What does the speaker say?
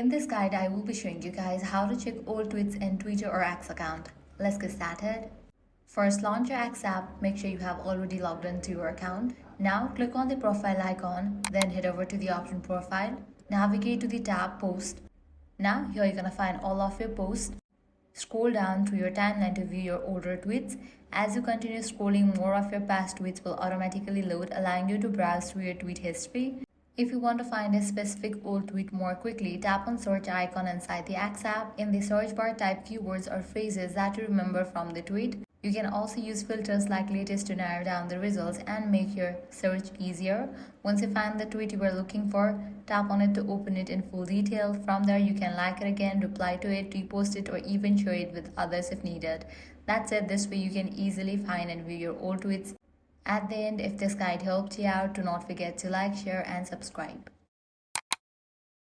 In this guide, I will be showing you guys how to check old tweets in Twitter or X account. Let's get started. First, launch your X app. Make sure you have already logged into your account. Now, click on the profile icon, then head over to the option profile. Navigate to the tab Post. Now, here you're gonna find all of your posts. Scroll down through your timeline to view your older tweets. As you continue scrolling, more of your past tweets will automatically load, allowing you to browse through your tweet history. If you want to find a specific old tweet more quickly, tap on search icon inside the X app. In the search bar, type keywords or phrases that you remember from the tweet. You can also use filters like latest to narrow down the results and make your search easier. Once you find the tweet you were looking for, tap on it to open it in full detail. From there, you can like it again, reply to it, repost it, or even share it with others if needed. That's it. This way you can easily find and view your old tweets. At the end, if this guide helped you out, do not forget to like, share, and subscribe.